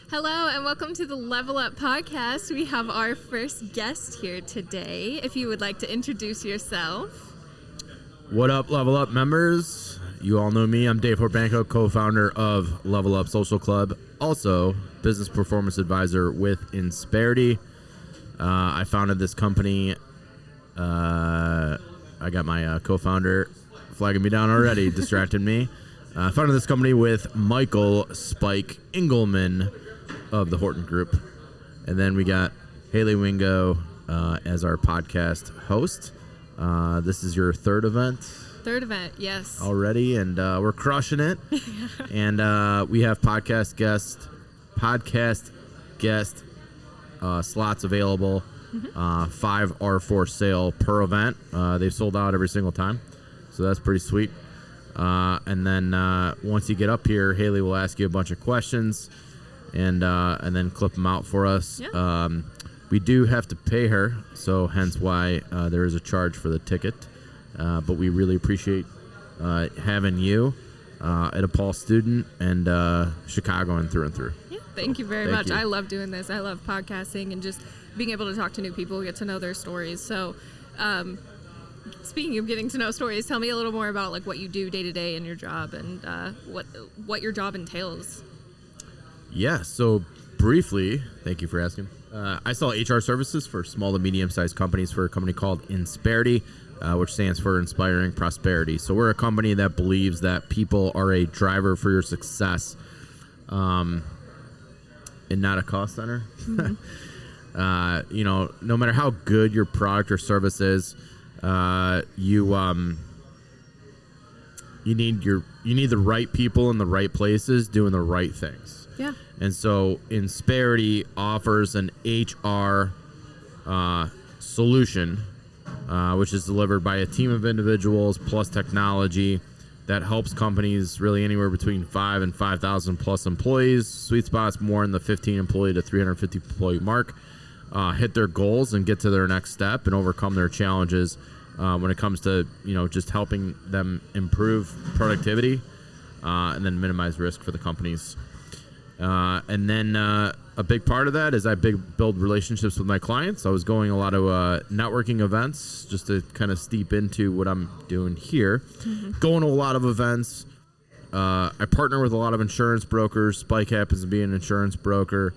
Hello and welcome to the Level Up podcast. We have our first guest here today. If you would like to introduce yourself. What up, Level Up members? You all know me. I'm Dave Horbanko, co-founder of Level Up Social Club, also business performance advisor with Insperity. I founded this company. I got my co-founder flagging me down already, distracted me. I founded this company with Michael Spike Engelman of the Horton Group. And then we got Haley Wingo as our podcast host. This is your third event. Third event, yes. Already, and we're crushing it. And we have podcast guest slots available. 5 are for sale per event. They've sold out every single time, so that's pretty sweet. And then once you get up here, Haley will ask you a bunch of questions, and then clip them out for us. Yeah. We do have to pay her, so hence why there is a charge for the ticket. But we really appreciate having you, a DePaul student, and Chicago and through. Yeah, thank you very much. I love doing this. I love podcasting and just being able to talk to new people, get to know their stories. So speaking of getting to know stories, tell me a little more about like what you do day to day in your job and what your job entails. Yeah, so briefly, thank you for asking. I sell HR services for small to medium-sized companies for a company called Insperity, which stands for Inspiring Prosperity. So we're a company that believes that people are a driver for your success and not a cost center. Mm-hmm. No matter how good your product or service is, you need the right people in the right places doing the right things. Yeah. And so Insperity offers an HR solution, which is delivered by a team of individuals plus technology that helps companies really anywhere between 5 and 5,000 plus employees. Sweet spots more in the 15 employee to 350 employee mark. Hit their goals and get to their next step and overcome their challenges when it comes to just helping them improve productivity and then minimize risk for the companies. And then a big part of that is I build relationships with my clients. I was going a lot of networking events just to kind of steep into what I'm doing here. Mm-hmm. Going to a lot of events. I partner with a lot of insurance brokers. Spike happens to be an insurance broker.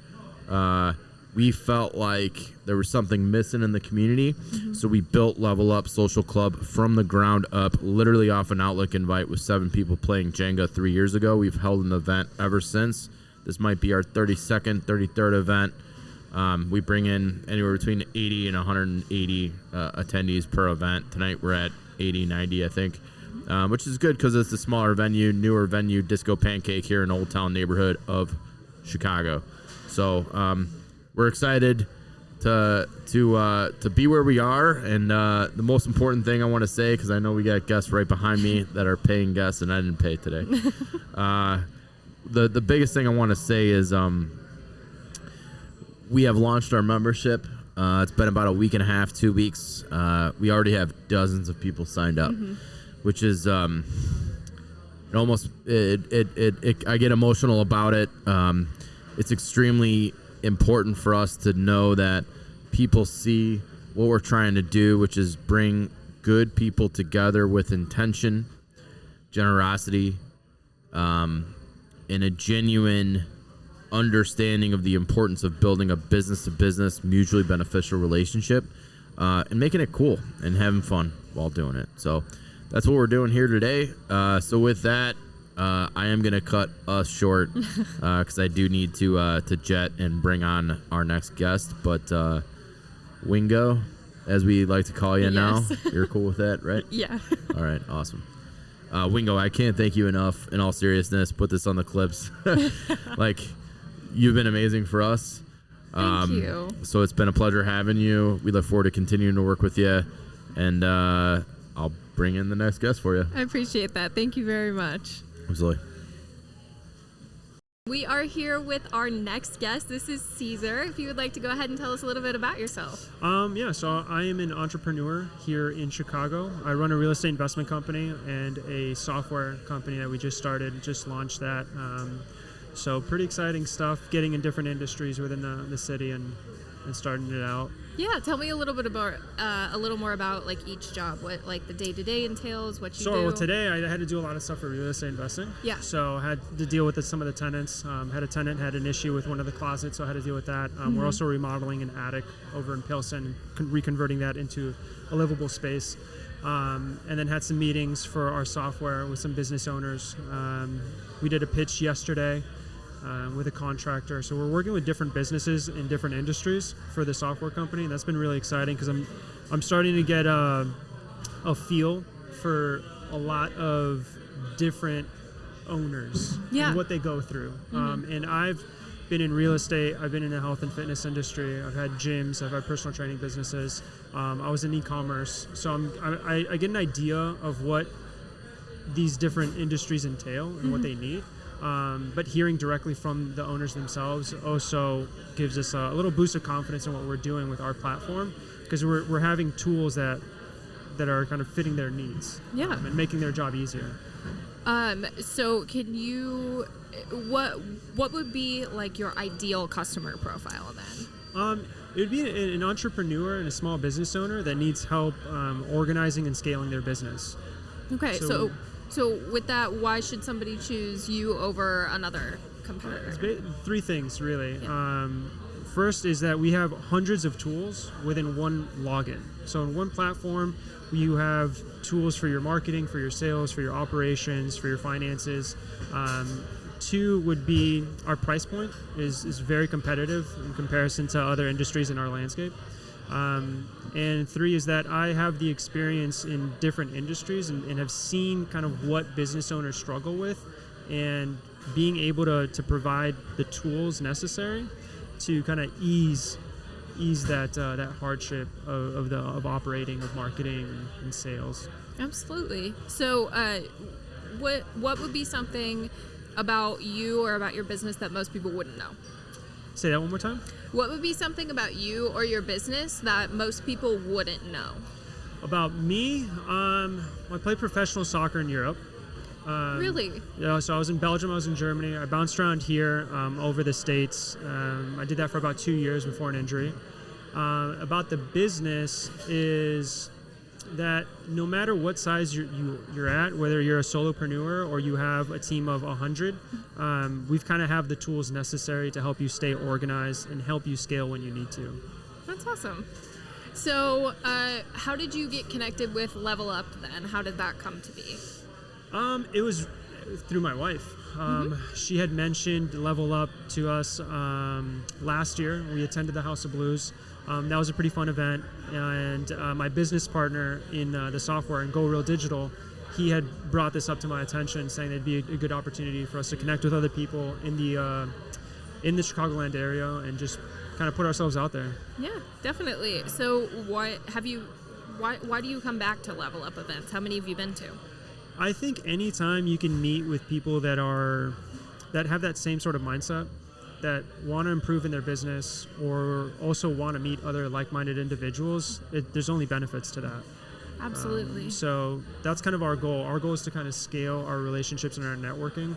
We felt like there was something missing in the community. Mm-hmm. So we built Level Up Social Club from the ground up, literally off an Outlook invite with 7 people playing Jenga 3 years ago. We've held an event ever since. This might be our 32nd, 33rd event. We bring in anywhere between 80 and 180 attendees per event. Tonight we're at 80, 90, I think, which is good because it's a smaller venue, newer venue, Disco Pancake here in Old Town neighborhood of Chicago. So we're excited to be where we are. And the most important thing I want to say, because I know we got guests right behind me that are paying guests, and I didn't pay today. The biggest thing I want to say is we have launched our membership. It's been about a week and a half, 2 weeks. We already have dozens of people signed up, mm-hmm. which is I get emotional about it. It's extremely important for us to know that people see what we're trying to do, which is bring good people together with intention, generosity, and a genuine understanding of the importance of building a business-to-business, mutually beneficial relationship, and making it cool and having fun while doing it. So that's what we're doing here today. So with that, I am going to cut us short because I do need to jet and bring on our next guest. But Wingo, as we like to call you yes. now, you're cool with that, right? Yeah. All right, awesome. Wingo, I can't thank you enough. In all seriousness, put this on the clips. Like, you've been amazing for us. Thank you. So it's been a pleasure having you. We look forward to continuing to work with you. And I'll bring in the next guest for you. I appreciate that. Thank you very much. Absolutely. We are here with our next guest. This is Caesar. If you would like to go ahead and tell us a little bit about yourself. So I am an entrepreneur here in Chicago. I run a real estate investment company and a software company that we just launched that So pretty exciting stuff, getting in different industries within the city and starting it out. Yeah, tell me a little bit about a little more about like each job, what like the day-to-day entails, what you do. Well, today I had to do a lot of stuff for real estate investing. Yeah. So I had to deal with some of the tenants. Had a tenant had an issue with one of the closets, so I had to deal with that. We're also remodeling an attic over in Pilsen, reconverting that into a livable space. And then had some meetings for our software with some business owners. We did a pitch yesterday with a contractor. So we're working with different businesses in different industries for the software company. And that's been really exciting because I'm starting to get a feel for a lot of different owners and what they go through. And I've been in real estate. I've been in the health and fitness industry. I've had gyms. I've had personal training businesses. I was in e-commerce. So I get an idea of what these different industries entail and what they need. But hearing directly from the owners themselves also gives us a little boost of confidence in what we're doing with our platform, because we're having tools that are kind of fitting their needs and making their job easier. So can you, what would be like your ideal customer profile then? It would be an entrepreneur and a small business owner that needs help organizing and scaling their business. Okay, so with that, why should somebody choose you over another competitor? It's three things, really. Yeah. First is that we have hundreds of tools within one login. So in one platform, you have tools for your marketing, for your sales, for your operations, for your finances. Two would be our price point is very competitive in comparison to other industries in our landscape. And three is that I have the experience in different industries and have seen kind of what business owners struggle with, and being able to provide the tools necessary to kind of ease that hardship of operating, of marketing and sales. Absolutely. So what would be something about you or about your business that most people wouldn't know? Say that one more time. What would be something about you or your business that most people wouldn't know? About me, I played professional soccer in Europe. Really? Yeah, so I was in Belgium, I was in Germany. I bounced around here over the States. I did that for about 2 years before an injury. About the business is that no matter what size you're at, whether you're a solopreneur or you have a team of 100, we've kind of have the tools necessary to help you stay organized and help you scale when you need to. That's awesome. So how did you get connected with Level Up then? How did that come to be? It was through my wife. She had mentioned Level Up to us last year. We attended the House of Blues. That was a pretty fun event, and my business partner in the software and Go Real Digital, he had brought this up to my attention, saying it'd be a good opportunity for us to connect with other people in the Chicagoland area and just kind of put ourselves out there. Yeah, definitely. So why do you come back to Level Up events? How many have you been to? I think anytime you can meet with people that have that same sort of mindset, that want to improve in their business or also want to meet other like-minded individuals, there's only benefits to that. Absolutely. So that's kind of our goal. Our goal is to kind of scale our relationships and our networking,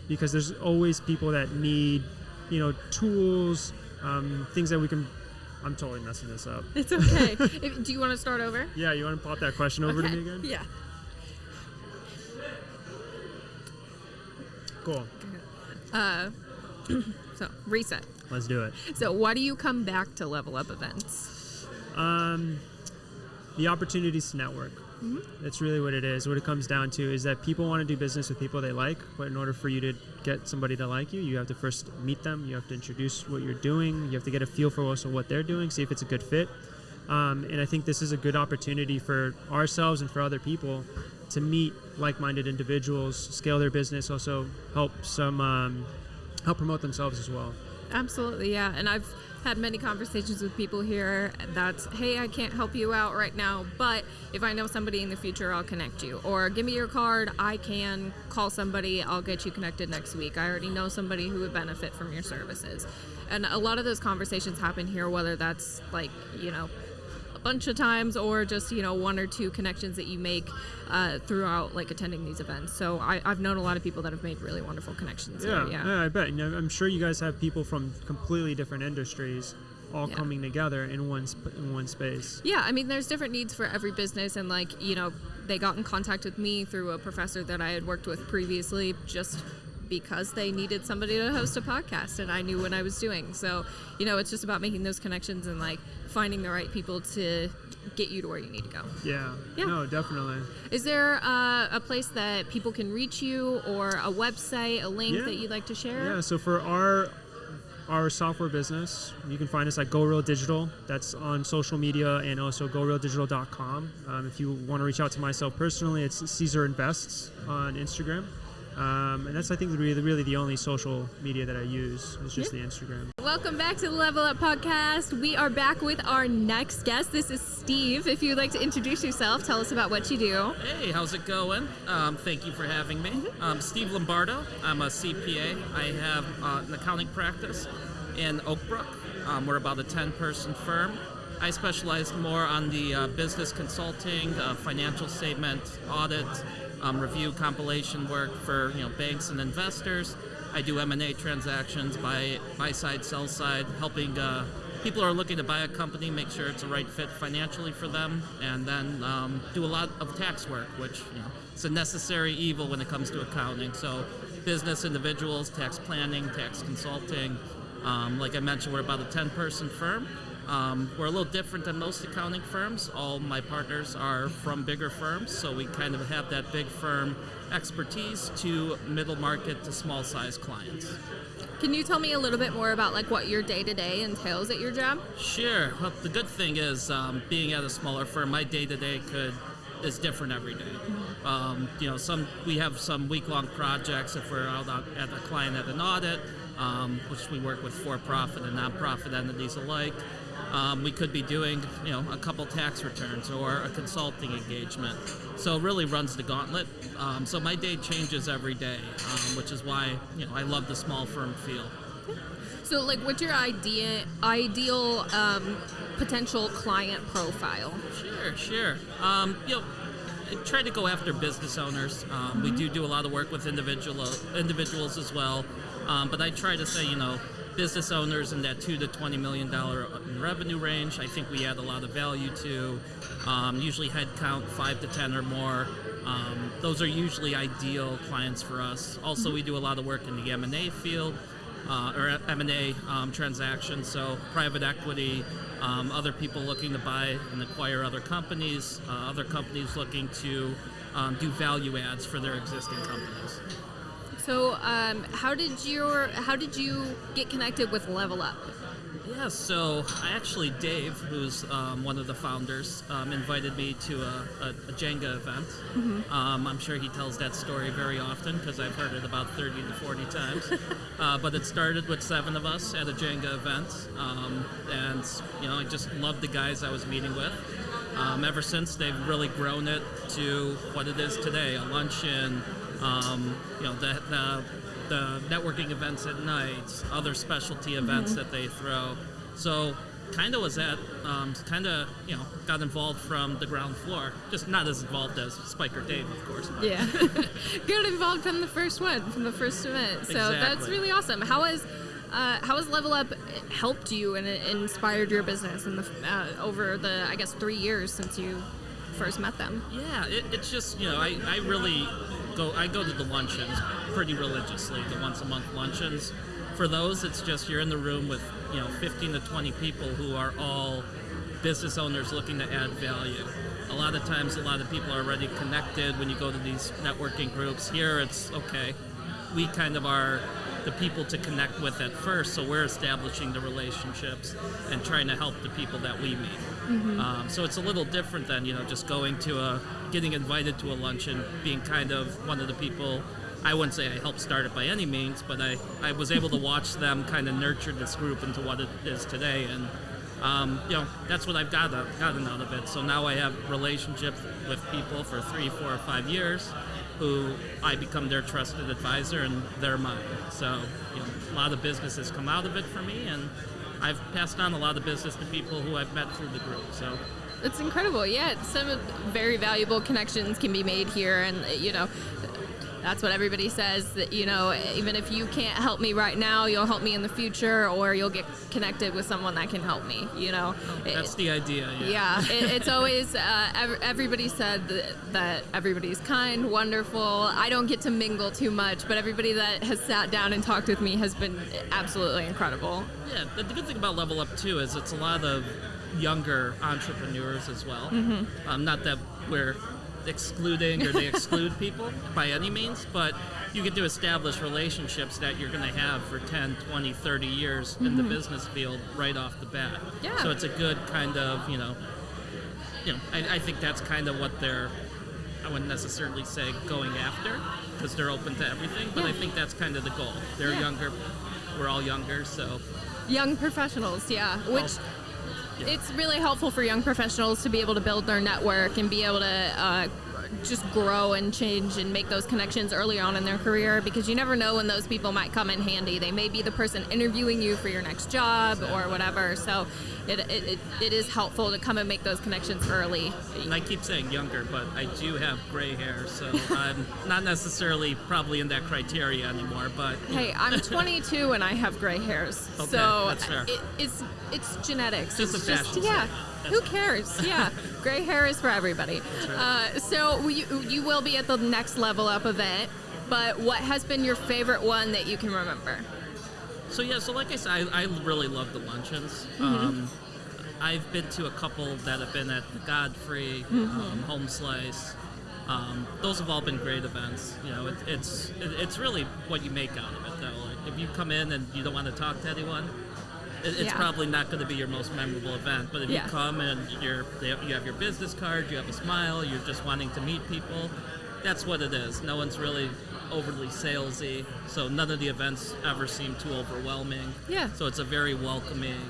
because there's always people that need, tools, things that we can. I'm totally messing this up. It's okay. Do you want to start over? Yeah, you want to pop that question over to me again? Yeah. Cool. So reset. Let's do it. So why do you come back to Level Up events? The opportunities to network. That's really what it is. What it comes down to is that people want to do business with people they like, but in order for you to get somebody to like you, you have to first meet them. You have to introduce what you're doing. You have to get a feel for also what they're doing, see if it's a good fit. And I think this is a good opportunity for ourselves and for other people to meet like-minded individuals, scale their business, also help promote themselves as well. Absolutely, yeah. And I've had many conversations with people here that's, hey, I can't help you out right now, but if I know somebody in the future, I'll connect you. Or give me your card, I can call somebody, I'll get you connected next week. I already know somebody who would benefit from your services. And a lot of those conversations happen here, whether that's like, bunch of times, or just, one or two connections that you make throughout like attending these events. So I've known a lot of people that have made really wonderful connections here. Yeah, I bet. I'm sure you guys have people from completely different industries all coming together in one space. Yeah, I mean, there's different needs for every business, and they got in contact with me through a professor that I had worked with previously, just because they needed somebody to host a podcast, and I knew what I was doing. So, it's just about making those connections and like finding the right people to get you to where you need to go. Yeah. No, definitely. Is there a place that people can reach you, or a website, a link that you'd like to share? Yeah, so for our software business, you can find us at Go Real Digital. That's on social media, and also gorealdigital.com. If you want to reach out to myself personally, it's Caesar Invests on Instagram. And that's, I think, really the only social media that I use is just the Instagram. Welcome back to the Level Up Podcast. We are back with our next guest. This is Steve. If you'd like to introduce yourself, tell us about what you do. Hey, how's it going? Thank you for having me. I'm Steve Lombardo. I'm a CPA. I have an accounting practice in Oak Brook. We're about a 10-person firm. I specialize more on the business consulting, financial statement, audit, review, compilation work for banks and investors. I do M&A transactions, buy side, sell side, helping people who are looking to buy a company, make sure it's a right fit financially for them, and then do a lot of tax work, which it's a necessary evil when it comes to accounting. So business, individuals, tax planning, tax consulting. Like I mentioned, we're about a 10-person firm. We're a little different than most accounting firms. All my partners are from bigger firms, so we kind of have that big firm expertise to middle market to small size clients. Can you tell me a little bit more about like what your day-to-day entails at your job? Sure. Well, the good thing is being at a smaller firm, my day-to-day is different every day. We have some week-long projects if we're out at a client at an audit, which we work with for-profit and non-profit entities alike. We could be doing, a couple tax returns or a consulting engagement. So it really runs the gauntlet. So my day changes every day, which is why, I love the small firm feel. So, like, what's your ideal potential client profile? Sure. I try to go after business owners. We do a lot of work with individuals as well. But I try to say, business owners in that $2 to $20 million in revenue range, I think we add a lot of value to. Usually headcount 5 to 10 or more. Those are usually ideal clients for us. Also, we do a lot of work in the M&A field, or M&A transactions, so private equity, other people looking to buy and acquire other companies looking to do value adds for their existing companies. So, how did you get connected with Level Up? Yeah, so Dave, who's one of the founders, invited me to a Jenga event. I'm sure he tells that story very often because I've heard it about 30 to 40 times. But it started with 7 of us at a Jenga event, and I just loved the guys I was meeting with. Ever since, they've really grown it to what it is today, a luncheon. The networking events at night, other specialty events that they throw. So kind of was at, got involved from the ground floor. Just not as involved as Spike or Dave, of course. But. Yeah. Got involved from the first event. So That's really awesome. How has Level Up helped you and inspired your business over the, 3 years since you first met them? Yeah, it's just, I really go to the luncheons pretty religiously, the once a month luncheons. For those, it's just you're in the room with 15 to 20 people who are all business owners looking to add value. A lot of times, a lot of people are already connected when you go to these networking groups. Here, it's okay. We kind of are the people to connect with at first, so we're establishing the relationships and trying to help the people that we meet. So it's a little different than just going to getting invited to a luncheon, being kind of one of the people. I wouldn't say I helped start it by any means, but I was able to watch them kind of nurture this group into what it is today, and that's what I've gotten out of it. So now I have relationships with people for 3, 4, or 5 years who I become their trusted advisor and they're mine. So a lot of business has come out of it for me, and I've passed on a lot of business to people who I've met through the group. So It's incredible. Yeah, some very valuable connections can be made here, and that's what everybody says, that even if you can't help me right now, you'll help me in the future, or you'll get connected with someone that can help me. That's the idea. It's always everybody said that everybody's kind, wonderful. I don't get to mingle too much, but everybody that has sat down and talked with me has been absolutely incredible. Yeah, the good thing about Level Up too is it's a lot of younger entrepreneurs as well. Not that we're excluding or they exclude people by any means, but you get to establish relationships that you're going to have for 10, 20, 30 years in the business field right off the bat. Yeah. So it's a good kind of, I think that's kind of what they're, I wouldn't necessarily say going after, because they're open to everything, but I think that's kind of the goal. They're younger, we're all younger, so. Young professionals, which it's really helpful for young professionals to be able to build their network and be able to just grow and change and make those connections early on in their career, because you never know when those people might come in handy. They may be the person interviewing you for your next job or whatever. So it is helpful to come and make those connections early. And I keep saying younger, but I do have gray hair, so I'm not necessarily probably in that criteria anymore. But hey, I'm 22 and I have gray hairs, okay, so that's fair. It's genetics. Just it's a fashion. Who cares? Yeah, gray hair is for everybody. Right. So you will be at the next Level Up event, but what has been your favorite one that you can remember? So like I said, I really love the luncheons. I've been to a couple that have been at the Godfrey, Home Slice. Those have all been great events. It's really what you make out of it, though. Like, if you come in and you don't want to talk to anyone, it's probably not going to be your most memorable event. But if you come and you have your business card, you have a smile, you're just wanting to meet people, that's what it is. No one's really overly salesy, so none of the events ever seem too overwhelming. Yeah. So it's a very welcoming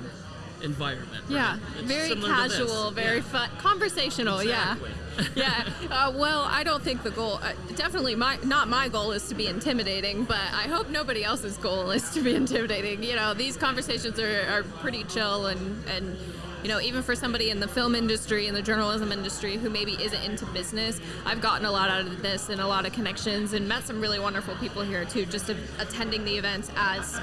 environment. Right? Yeah, It's very similar to this. casual, very fun, conversational. Exactly. Yeah. Well, I don't think the goal, definitely not my goal is to be intimidating, but I hope nobody else's goal is to be intimidating. These conversations are pretty chill, and even for somebody in the film industry and the journalism industry who maybe isn't into business, I've gotten a lot out of this and a lot of connections and met some really wonderful people here too, just attending the events as,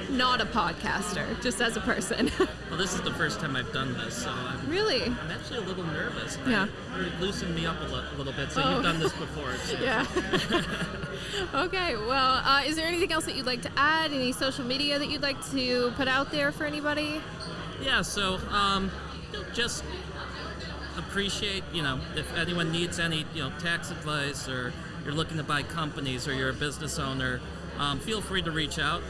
not a podcaster, just as a person. Well, this is the first time I've done this, so I'm actually a little nervous. Yeah. It loosened me up a little bit, so you've done this before. So. Yeah. Okay, well, is there anything else that you'd like to add? Any social media that you'd like to put out there for anybody? Yeah, so just appreciate, if anyone needs any, tax advice, or you're looking to buy companies, or you're a business owner, feel free to reach out.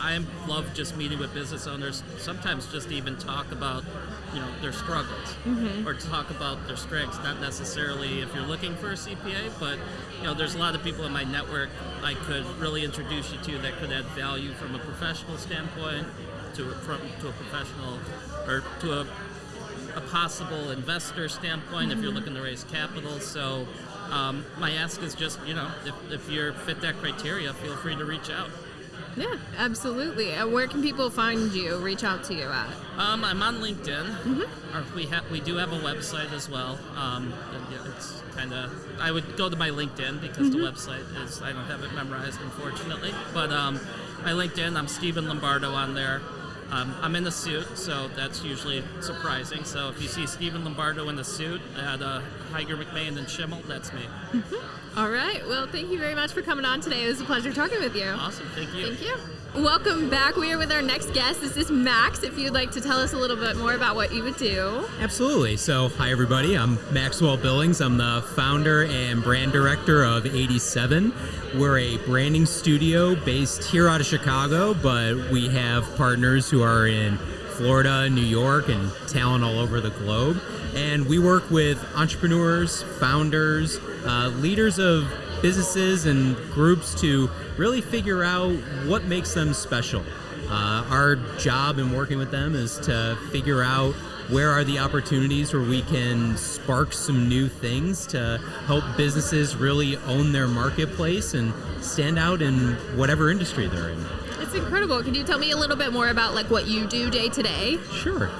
I love just meeting with business owners, sometimes just even talk about, their struggles, or talk about their strengths, not necessarily if you're looking for a CPA, but, there's a lot of people in my network I could really introduce you to that could add value from a professional standpoint, to a professional, or to a possible investor standpoint if you're looking to raise capital. So my ask is just, if you fit that criteria, feel free to reach out. Yeah, absolutely. Where can people find you, reach out to you at? I'm on LinkedIn. We do have a website as well. It's kind of, I would go to my LinkedIn because the website is, I don't have it memorized, unfortunately. But my LinkedIn, I'm Stephen Lombardo on there. I'm in a suit, so that's usually surprising. So if you see Stephen Lombardo in a suit at Heiger, McMahon, and Schimmel, that's me. All right. Well, thank you very much for coming on today. It was a pleasure talking with you. Awesome. Thank you. Thank you. Welcome back. We are with our next guest. This is Max. If you'd like to tell us a little bit more about what you would do. Absolutely. So, hi, everybody. I'm Maxwell Billings. I'm the founder and brand director of 87. We're a branding studio based here out of Chicago, but we have partners who are in Florida, New York, and talent all over the globe. And we work with entrepreneurs, founders, leaders of businesses and groups to really figure out what makes them special. Our job in working with them is to figure out where are the opportunities where we can spark some new things to help businesses really own their marketplace and stand out in whatever industry they're in. It's incredible. Can you tell me a little bit more about what you do day to day? Sure.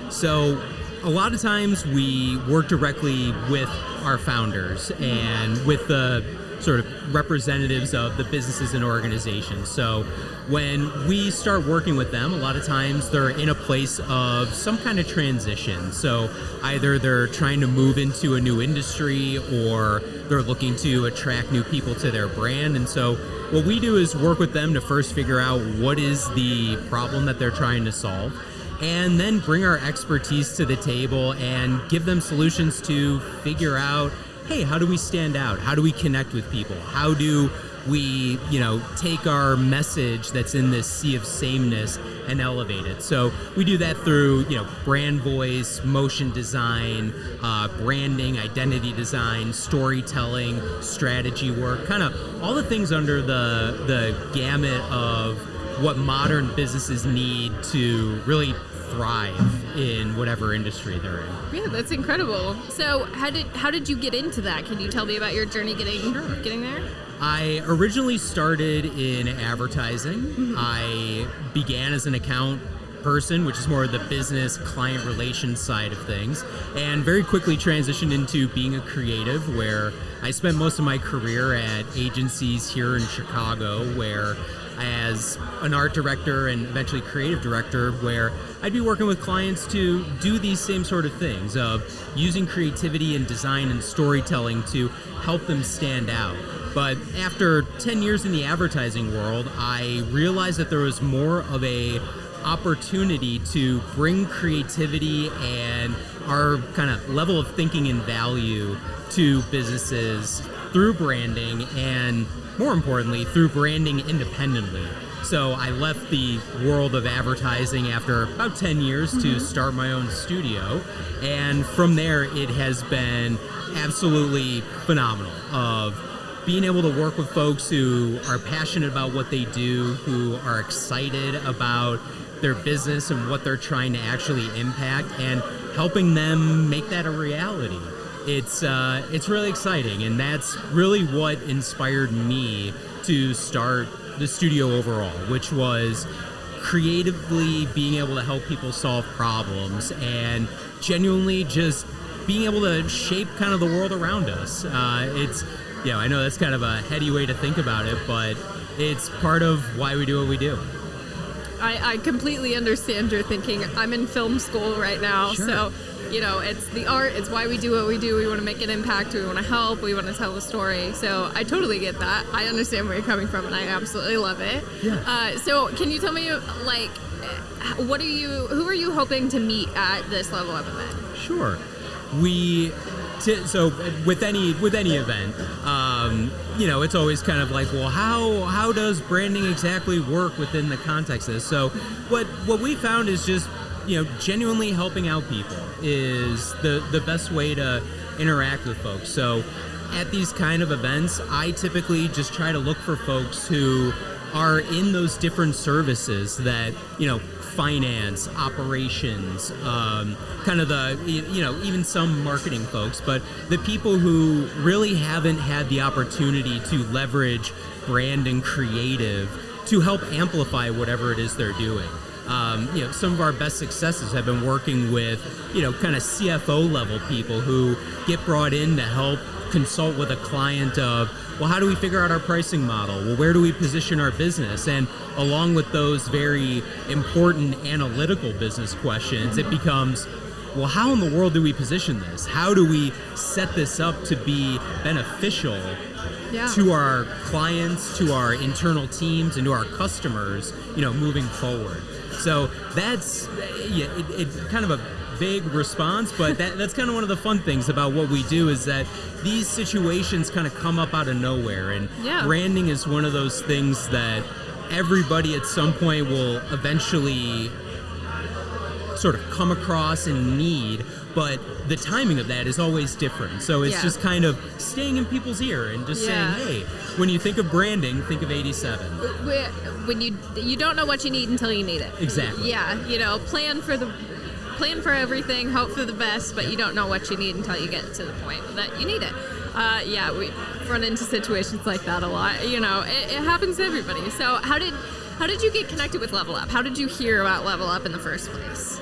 So a lot of times we work directly with our founders and with the sort of representatives of the businesses and organizations. So when we start working with them, a lot of times they're in a place of some kind of transition. So either they're trying to move into a new industry or they're looking to attract new people to their brand. And so what we do is work with them to first figure out what is the problem that they're trying to solve, and then bring our expertise to the table and give them solutions to figure out, hey, how do we stand out? How do we connect with people? How do we, take our message that's in this sea of sameness and elevate it? So we do that through, brand voice, motion design, branding, identity design, storytelling, strategy work, kind of all the things under the gamut of what modern businesses need to really thrive in whatever industry they're in. Yeah, that's incredible. So how did you get into that? Can you tell me about your journey getting there? I originally started in advertising. Mm-hmm. I began as an account person, which is more of the business client relations side of things, and very quickly transitioned into being a creative, where I spent most of my career at agencies here in Chicago, where as an art director and eventually creative director, where I'd be working with clients to do these same sort of things of using creativity and design and storytelling to help them stand out. But after 10 years in the advertising world, I realized that there was more of a opportunity to bring creativity and our kind of level of thinking and value to businesses through branding, and more importantly, through branding independently. So I left the world of advertising after about 10 years to start my own studio. And from there, it has been absolutely phenomenal of being able to work with folks who are passionate about what they do, who are excited about their business and what they're trying to actually impact, and helping them make that a reality. It's really exciting, and that's really what inspired me to start the studio overall, which was creatively being able to help people solve problems and genuinely just being able to shape kind of the world around us. I know that's kind of a heady way to think about it, but it's part of why we do what we do. I completely understand your thinking. I'm in film school right now, Sure. So it's the art, it's why we do what we do. We want to make an impact, we want to help, we want to tell a story. So I totally get that. I understand where you're coming from, and I absolutely love it. Yeah. So can you tell me, who are you hoping to meet at this level up event? Sure. So with any event, it's always kind of like, well, how does branding exactly work within the context of this? So what we found is just, genuinely helping out people is the best way to interact with folks. So at these kind of events, I typically just try to look for folks who are in those different services that, finance, operations, kind of the, even some marketing folks, but the people who really haven't had the opportunity to leverage brand and creative to help amplify whatever it is they're doing. Some of our best successes have been working with, kind of CFO level people who get brought in to help consult with a client of, well, how do we figure out our pricing model? Well, where do we position our business? And along with those very important analytical business questions, it becomes, well, how in the world do we position this? How do we set this up to be beneficial to our clients, to our internal teams, and to our customers, moving forward? So that's it's kind of a vague response, but that's kind of one of the fun things about what we do, is that these situations kind of come up out of nowhere, and branding is one of those things that everybody at some point will eventually sort of come across and need, but the timing of that is always different. So it's just kind of staying in people's ear and just saying, hey, when you think of branding, think of 87. When you don't know what you need until you need it. Exactly. Yeah, plan for everything, hope for the best, but you don't know what you need until you get to the point that you need it. We run into situations like that a lot. It happens to everybody. So how did you get connected with Level Up? How did you hear about Level Up in the first place?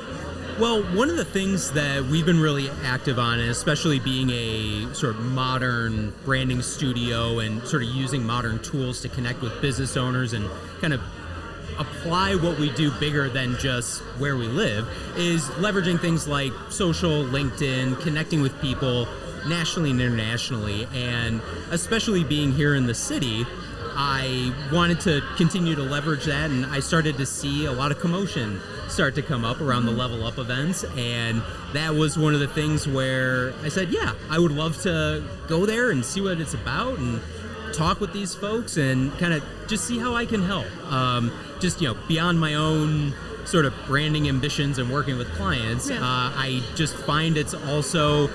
Well, one of the things that we've been really active on, and especially being a sort of modern branding studio and sort of using modern tools to connect with business owners and kind of apply what we do bigger than just where we live, is leveraging things like social, LinkedIn, connecting with people nationally and internationally. And especially being here in the city, I wanted to continue to leverage that, and I started to see a lot of commotion start to come up around the Level Up events, and that was one of the things where I said, yeah, I would love to go there and see what it's about and talk with these folks and kind of just see how I can help. Just, beyond my own sort of branding ambitions and working with clients, I just find it's also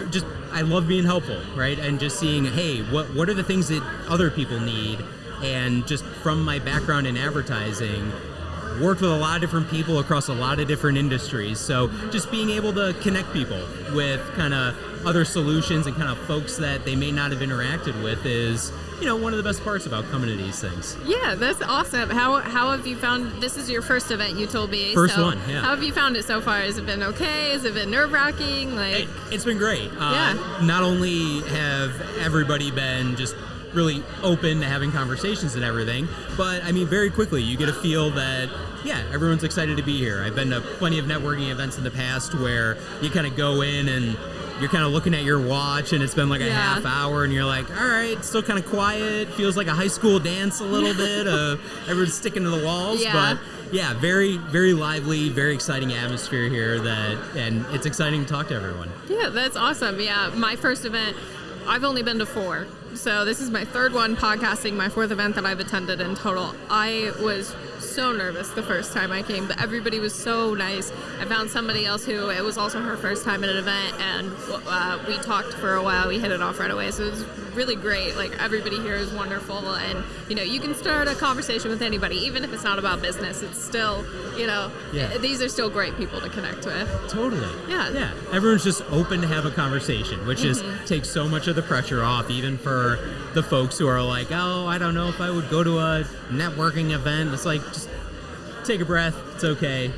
just, I love being helpful, right? And just seeing, hey, what are the things that other people need? And just from my background in advertising, worked with a lot of different people across a lot of different industries. So just being able to connect people with kind of other solutions and kind of folks that they may not have interacted with is, one of the best parts about coming to these things. Yeah, that's awesome. How have you found, this is your first event, you told me. First one, yeah. How have you found it so far? Has it been okay? Has it been nerve-wracking? It's been great. Yeah. Not only have everybody been just really open to having conversations and everything, but very quickly you get a feel that everyone's excited to be here. I've been to plenty of networking events in the past where you kind of go in and you're kind of looking at your watch and it's been like a half hour and you're like, all right, still kind of quiet, feels like a high school dance a little bit, everyone's sticking to the walls, but very, very lively, very exciting atmosphere here and it's exciting to talk to everyone. Yeah, that's awesome. Yeah, my first event, I've only been to 4. So this is my 3rd one podcasting, my 4th event that I've attended in total. I was so nervous the first time I came, but everybody was so nice. I found somebody else who, it was also her first time at an event, and we talked for a while. We hit it off right away, so it was really great. Like, everybody here is wonderful, and, you can start a conversation with anybody, even if it's not about business. It's still, these are still great people to connect with. Totally. Yeah. Everyone's just open to have a conversation, which just takes so much of the pressure off, even for the folks who are like, oh, I don't know if I would go to a networking event. It's like, just take a breath. It's okay.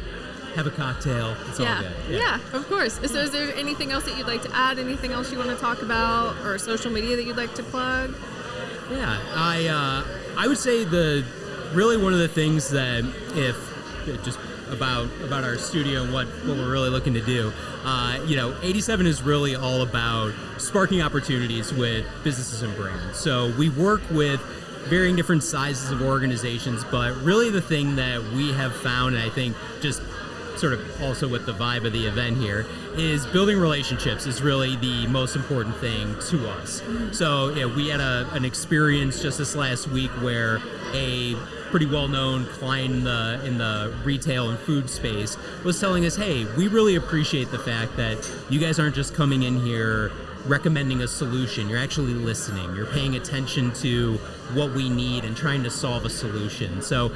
Have a cocktail. It's all good. Yeah, of course. So is there anything else that you'd like to add? Anything else you want to talk about, or social media that you'd like to plug? Yeah, I would say really one of the things that just about our studio and what we're really looking to do, 87 is really all about sparking opportunities with businesses and brands. So we work with varying different sizes of organizations, but really the thing that we have found, and I think just sort of also with the vibe of the event here, is building relationships is really the most important thing to us. So we had an experience just this last week where a pretty well-known client in the retail and food space was telling us, hey, we really appreciate the fact that you guys aren't just coming in here recommending a solution. You're actually listening. You're paying attention to what we need and trying to solve a solution. So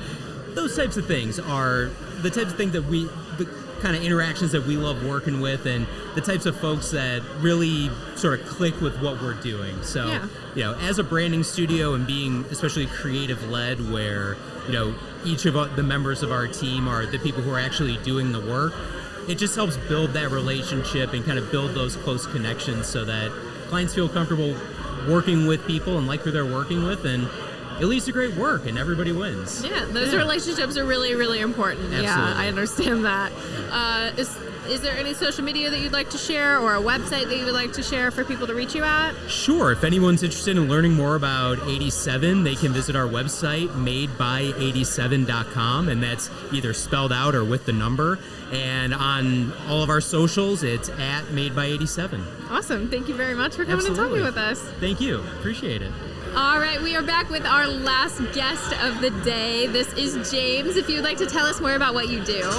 those types of things are the types of things that the kind of interactions that we love working with, and the types of folks that really sort of click with what we're doing. So, as a branding studio and being especially creative led, where, each of the members of our team are the people who are actually doing the work, it just helps build that relationship and kind of build those close connections so that clients feel comfortable working with people and like who they're working with, and it leads to great work and everybody wins. Yeah, those relationships are really, really important. Absolutely. Yeah, I understand that. Is there any social media that you'd like to share, or a website that you would like to share for people to reach you at? Sure. If anyone's interested in learning more about 87, they can visit our website, madeby87.com, and that's either spelled out or with the number. And on all of our socials, it's at madeby87. Awesome. Thank you very much for coming and talking with us. Thank you. Appreciate it. All right, we are back with our last guest of the day. This is James. If you'd like to tell us more about what you do.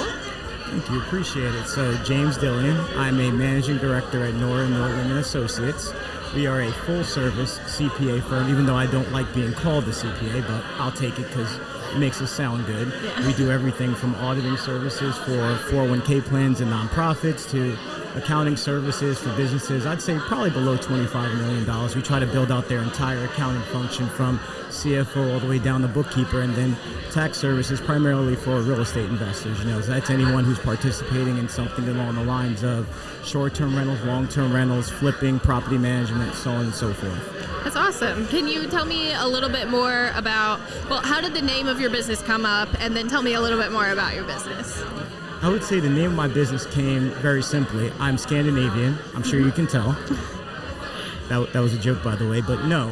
Thank you, appreciate it. So, James Dillon, I'm a managing director at Nora Norland and Associates. We are a full-service CPA firm, even though I don't like being called a CPA, but I'll take it because It makes us sound good. Yeah. We do everything from auditing services for 401k plans and nonprofits to accounting services for businesses. I'd say probably below $25 million. We try to build out their entire accounting function from CFO all the way down to bookkeeper, and then tax services primarily for real estate investors. So that's anyone who's participating in something along the lines of short-term rentals, long-term rentals, flipping, property management, so on and so forth. That's awesome. Can you tell me a little bit more about, how did the name of your business come up? And then tell me a little bit more about your business. I would say the name of my business came very simply. I'm Scandinavian. I'm sure you can tell. That was a joke, by the way, but no.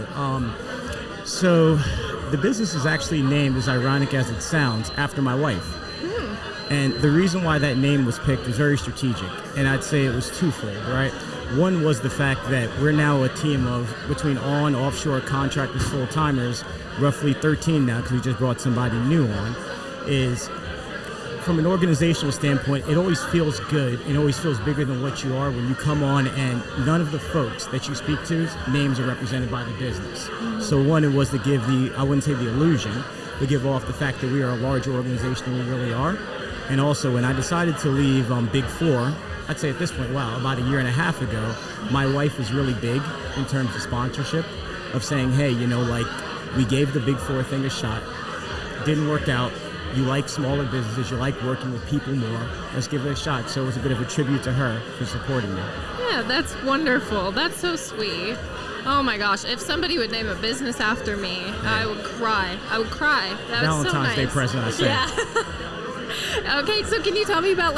So the business is actually named, as ironic as it sounds, after my wife. And the reason why that name was picked was very strategic. And I'd say it was twofold, right? One was the fact that we're now a team of between on, offshore contractors, full-timers, roughly 13 now, because we just brought somebody new on, is from an organizational standpoint, it always feels good. It always feels bigger than what you are when you come on and none of the folks that you speak to's names are represented by the business. So one, it was to give I wouldn't say the illusion, but give off the fact that we are a larger organization than we really are. And also, when I decided to leave Big Four, I'd say at this point, about a year and a half ago, my wife was really big in terms of sponsorship, of saying, hey, we gave the Big Four thing a shot, didn't work out. You like smaller businesses, you like working with people more. Let's give it a shot. So it was a bit of a tribute to her for supporting me. Yeah, that's wonderful. That's so sweet. Oh my gosh, if somebody would name a business after me, I would cry. That was so nice. Valentine's Day present, I say. Yeah. Okay, so can you tell me about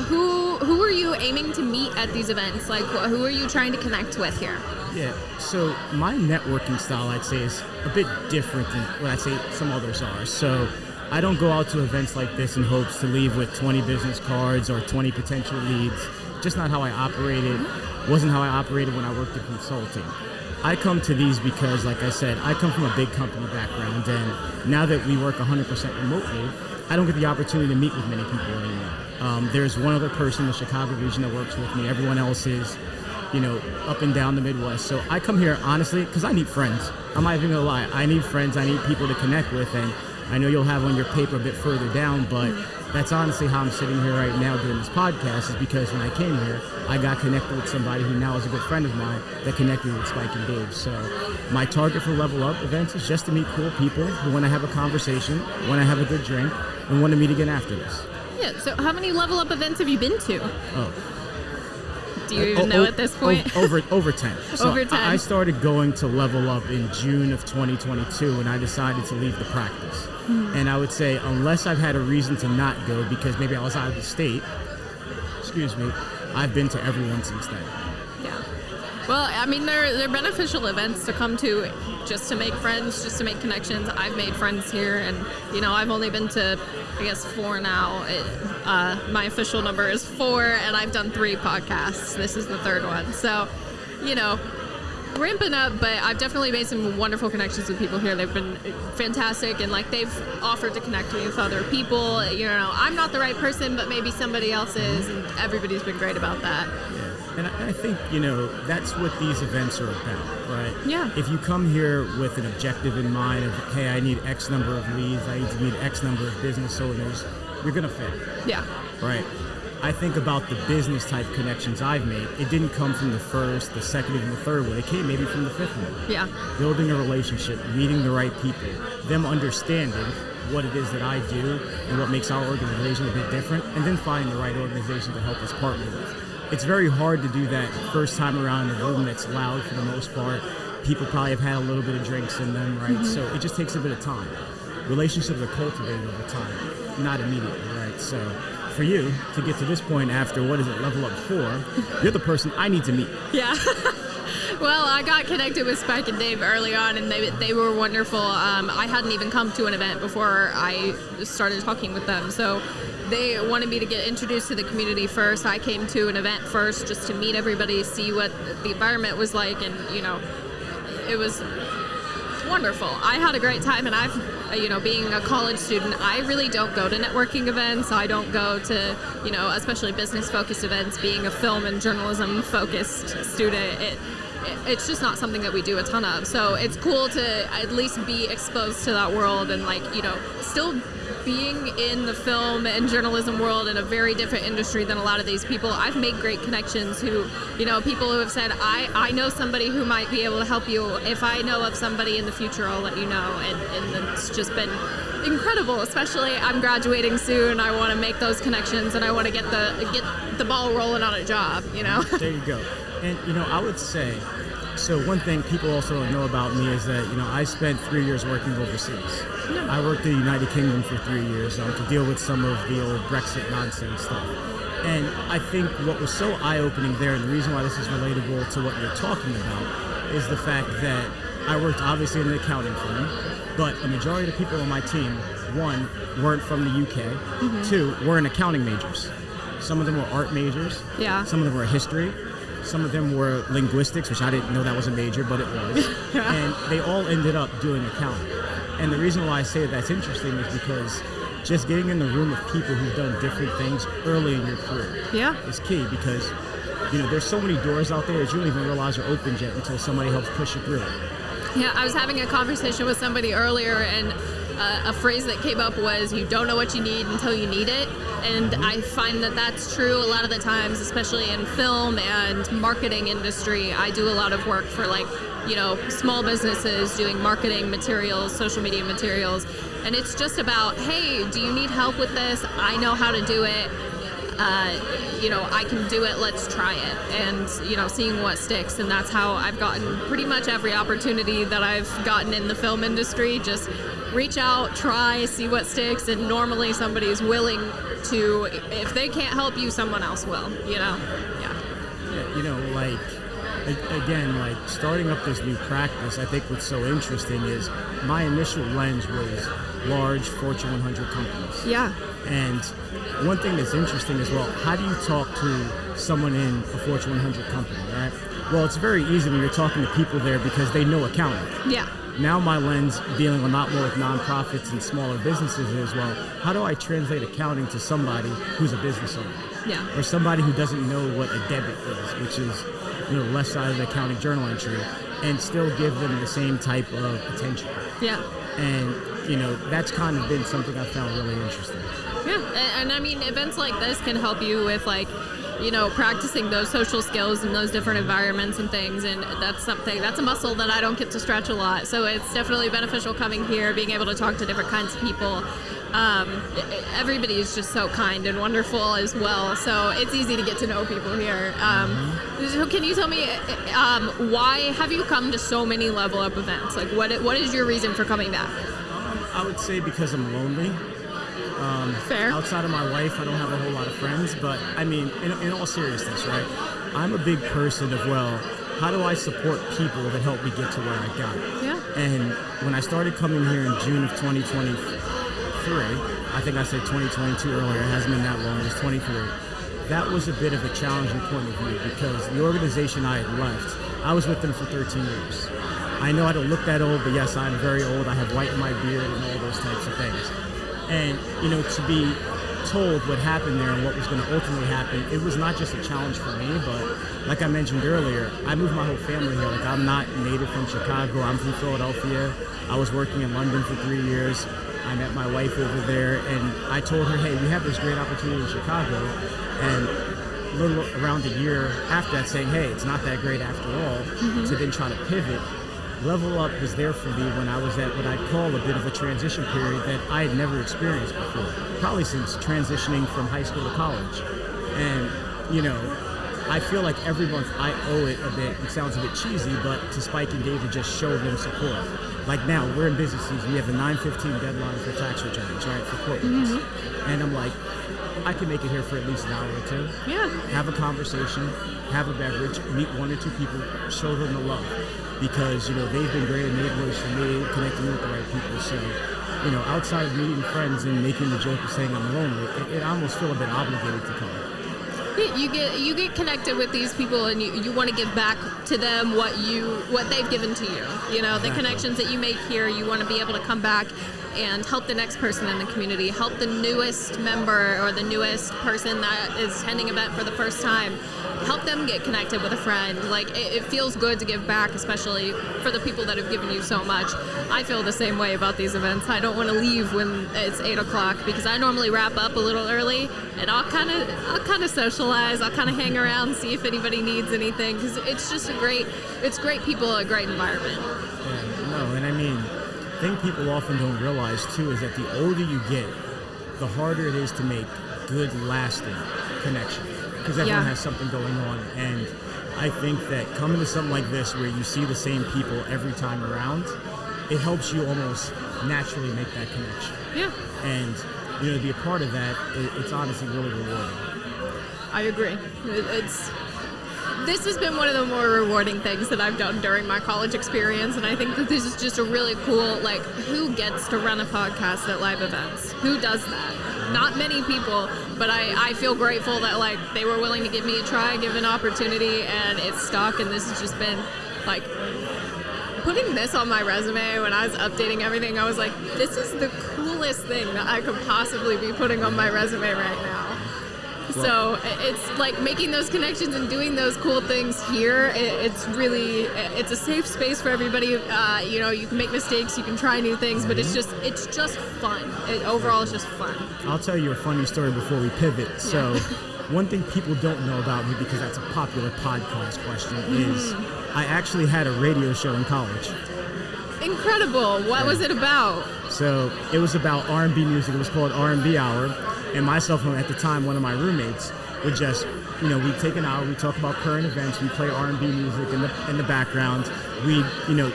who are you aiming to meet at these events? Who are you trying to connect with here? Yeah, so my networking style, I'd say, is a bit different than what I'd say some others are. So I don't go out to events like this in hopes to leave with 20 business cards or 20 potential leads. Just not how I operated. Wasn't how I operated when I worked in consulting. I come to these because, like I said, I come from a big company background, and now that we work 100% remotely, I don't get the opportunity to meet with many people anymore. There's one other person in the Chicago region that works with me. Everyone else is up and down the Midwest. So I come here, honestly, because I need friends. I'm not even going to lie. I need friends. I need people to connect with. And I know you'll have on your paper a bit further down, but that's honestly how I'm sitting here right now doing this podcast, is because when I came here, I got connected with somebody who now is a good friend of mine that connected with Spike and Dave. So my target for Level Up events is just to meet cool people who want to have a conversation, want to have a good drink, and want to meet again after this. Yeah, so how many Level Up events have you been to? Oh. Do you even know at this point? Over 10. So Over 10. I started going to Level Up in June of 2022, and I decided to leave the practice. And I would say, unless I've had a reason to not go because maybe I was out of the state, I've been to everyone since then. Yeah. Well, I mean, they're beneficial events to come to just to make friends, just to make connections. I've made friends here, and, I've only been to, 4 now. My official number is 4, and I've done 3 podcasts. This is the 3rd one. So, ramping up, but I've definitely made some wonderful connections with people here. They've been fantastic, and they've offered to connect me with other people. I'm not the right person, but maybe somebody else is, and everybody's been great about that. Yeah. And I think, that's what these events are about, right? Yeah. If you come here with an objective in mind of, hey, I need X number of leads, I need X number of business owners, you're going to fail. Yeah. Right. I think about the business type connections I've made. It didn't come from the first, the second, even the third one. It came maybe from the 5th one. Yeah. Building a relationship, meeting the right people, them understanding what it is that I do and what makes our organization a bit different, and then finding the right organization to help us partner with. It's very hard to do that first time around in a room that's loud for the most part. People probably have had a little bit of drinks in them, right? Mm-hmm. So it just takes a bit of time. Relationships are cultivated over time, not immediately, right? So for you to get to this point after, Level Up 4, you're the person I need to meet. Yeah. Well, I got connected with Spike and Dave early on, and they were wonderful. I hadn't even come to an event before I started talking with them, so they wanted me to get introduced to the community first. I came to an event first just to meet everybody, see what the environment was like, and, it was wonderful. I had a great time, and I've, being a college student, I really don't go to networking events. I don't go to, especially business-focused events. Being a film and journalism-focused student, it's just not something that we do a ton of. So it's cool to at least be exposed to that world and like, you know, still being in the film and journalism world in a very different industry than a lot of these people. I've made great connections who, you know, people who have said, I know somebody who might be able to help you. If I know of somebody in the future, I'll let you know. And it's just been incredible, especially I'm graduating soon. I want to make those connections and I want to get the ball rolling on a job, you know? There you go. And, you know, I would say, so one thing people also don't know about me is that, you know, I spent 3 years working overseas. Yeah. I worked in the United Kingdom for 3 years to deal with some of the old Brexit nonsense stuff. And I think what was so eye-opening there, and the reason why this is relatable to what you're talking about, is the fact that I worked obviously in an accounting firm, but a majority of the people on my team, one, weren't from the UK, two, weren't accounting majors. Some of them were art majors, some of them were history, some of them were linguistics, which I didn't know that was a major, but it was. And they all ended up doing accounting. And the reason why I say that's interesting is because just getting in the room of people who've done different things early in your career is key, because you know there's so many doors out there that you don't even realize are open yet until somebody helps push you through it. Yeah, I was having a conversation with somebody earlier, and a phrase that came up was, you don't know what you need until you need it. And I find that that's true a lot of the times, especially in film and marketing industry. I do a lot of work for, like, you know, small businesses doing marketing materials, social media materials. And it's just about, hey, do you need help with this? I know how to do it. You know, I can do it, let's try it. And, you know, seeing what sticks. And that's how I've gotten pretty much every opportunity that I've gotten in the film industry. Just reach out, try, see what sticks. And normally somebody is willing to, if they can't help you, someone else will, you know? Yeah, you know, like, again, like starting up this new practice, I think what's so interesting is my initial lens was large Fortune 100 companies. Yeah. And one thing that's interesting as well, how do you talk to someone in a Fortune 100 company, right? Well, it's very easy when you're talking to people there because they know accounting. Yeah. Now my lens, dealing a lot more with nonprofits and smaller businesses is, well, how do I translate accounting to somebody who's a business owner? Yeah. Or somebody who doesn't know what a debit is, which is, you know, left side of the accounting journal entry, and still give them the same type of attention. Yeah. And, you know, that's kind of been something I found really interesting. Yeah, and I mean, events like this can help you with, like, you know, practicing those social skills in those different environments and things, and that's a muscle that I don't get to stretch a lot. So it's definitely beneficial coming here, being able to talk to different kinds of people. Everybody is just so kind and wonderful as well, so it's easy to get to know people here. So can you tell me, why have you come to so many Level Up events? Like, what is your reason for coming back? I would say because I'm lonely. Fair. Outside of my wife, I don't have a whole lot of friends, but I mean, in all seriousness, right? I'm a big person of, well, how do I support people that help me get to where I got? Yeah. And when I started coming here in June of 2023, I think I said 2022 earlier, it hasn't been that long, it was 23. That was a bit of a challenging point of view because the organization I had left, I was with them for 13 years. I know I don't look that old, but yes, I'm very old. I have white in my beard and all those types of things. And, you know, to be told what happened there and what was going to ultimately happen, it was not just a challenge for me, but like I mentioned earlier, I moved my whole family here. Like, I'm not native from Chicago. I'm from Philadelphia. I was working in London for 3 years. I met my wife over there, and I told her, hey, we have this great opportunity in Chicago. And a little around a year after that, saying, hey, it's not that great after all, to then try to pivot. Level Up was there for me when I was at what I'd call a bit of a transition period that I had never experienced before, probably since transitioning from high school to college. And, you know, I feel like every month I owe it a bit. It sounds a bit cheesy, but to Spike and David, just show them support. Like now, we're in busy season. We have a 9/15 deadline for tax returns, right, for corporates. And I'm like, I can make it here for at least an hour or two. Yeah. Have a conversation, have a beverage, meet one or two people, show them the love. Because, you know, they've been great enablers for me, connecting with the right people. So, you know, outside of meeting friends and making the joke of saying I'm lonely, I almost feel a bit obligated to come. You get connected with these people, and you want to give back to them what they've given to you. You know, the connections that you make here, you want to be able to come back and help the next person in the community, help the newest member or the newest person that is attending an event for the first time, help them get connected with a friend. Like, it feels good to give back, especially for the people that have given you so much. I feel the same way about these events. I don't want to leave when it's 8 o'clock because I normally wrap up a little early, and I'll kind of socialize. I'll kind of hang around, see if anybody needs anything, because it's just it's great people, a great environment. Yeah, no, and I mean, the thing people often don't realize too is that the older you get, the harder it is to make good, lasting connections, because everyone has something going on. And I think that coming to something like this where you see the same people every time around, it helps you almost naturally make that connection. Yeah. And, you know, to be a part of that, it's honestly really rewarding. I agree. This has been one of the more rewarding things that I've done during my college experience, and I think that this is just a really cool, like, who gets to run a podcast at live events? Who does that? Not many people, but I feel grateful that, like, they were willing to give me a try, give an opportunity, and it stuck, and this has just been, like, putting this on my resume when I was updating everything, I was like, this is the coolest thing that I could possibly be putting on my resume right now. So it's like making those connections and doing those cool things here. It's a safe space for everybody. You know, you can make mistakes, you can try new things, but it's just fun. Overall, it's just fun. I'll tell you a funny story before we pivot. So one thing people don't know about me, because that's a popular podcast question, is I actually had a radio show in college. Incredible. What was it about? So it was about R&B music. It was called R&B Hour. And myself, and at the time, one of my roommates would just, you know, we'd take an hour, we'd talk about current events, we'd play R&B music in the background, we'd, you know,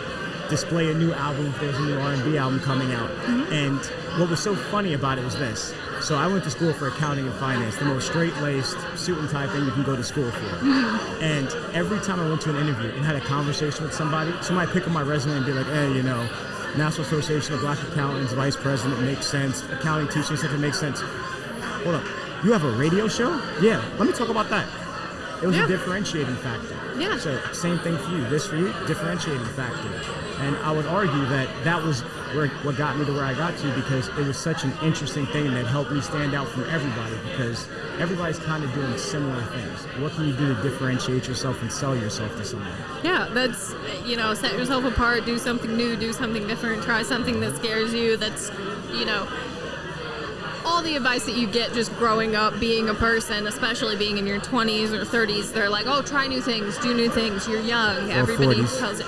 display a new album if there's a new R&B album coming out. And what was so funny about it was this. So I went to school for accounting and finance, the most straight-laced, suit and tie thing you can go to school for. And every time I went to an interview and had a conversation with somebody might pick up my resume and be like, hey, you know, National Association of Black Accountants, Vice President, makes sense. Accounting teaching something makes sense. Hold up, you have a radio show? Yeah, let me talk about that. It was a differentiating factor. Yeah. So same thing for you. This for you, differentiating factor. And I would argue that was what got me to where I got to, because it was such an interesting thing that helped me stand out from everybody, because everybody's kind of doing similar things. What can you do to differentiate yourself and sell yourself to someone? Yeah, that's, you know, set yourself apart, do something new, do something different, try something that scares you, that's, you know, all the advice that you get just growing up, being a person, especially being in your 20s or 30s, they're like, oh, try new things, do new things, you're young. Or Everybody 40s. tells you.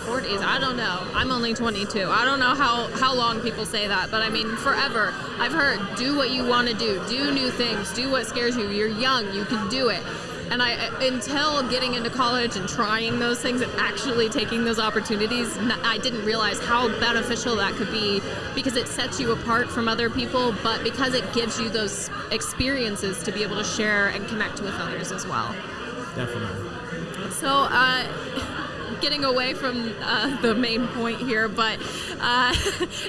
40s, I don't know. I'm only 22. I don't know how long people say that, but I mean, forever. I've heard, do what you want to do new things, do what scares you. You're young, you can do it. And until getting into college and trying those things and actually taking those opportunities, I didn't realize how beneficial that could be, because it sets you apart from other people, but because it gives you those experiences to be able to share and connect with others as well. Definitely. So, getting away from the main point here, but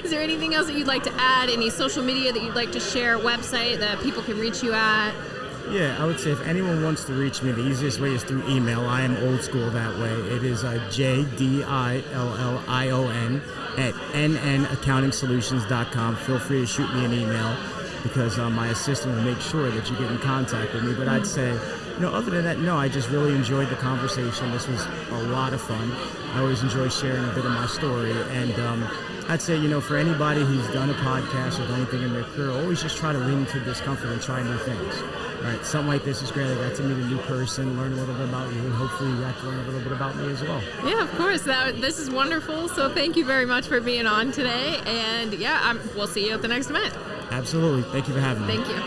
is there anything else that you'd like to add? Any social media that you'd like to share, website that people can reach you at? Yeah, I would say if anyone wants to reach me, the easiest way is through email. I am old school that way. It is jdillion@nnaccountingsolutions.com. Feel free to shoot me an email, because my assistant will make sure that you get in contact with me. But I'd say, you know, other than that, no, I just really enjoyed the conversation. This was a lot of fun. I always enjoy sharing a bit of my story. And I'd say, you know, for anybody who's done a podcast or done anything in their career, always just try to lean into discomfort and try new things. Right? Something like this is great. I got to meet a new person, learn a little bit about you, and hopefully you got to learn a little bit about me as well. Yeah, of course. This is wonderful. So thank you very much for being on today. And yeah, we'll see you at the next event. Absolutely. Thank you for having me. Thank you.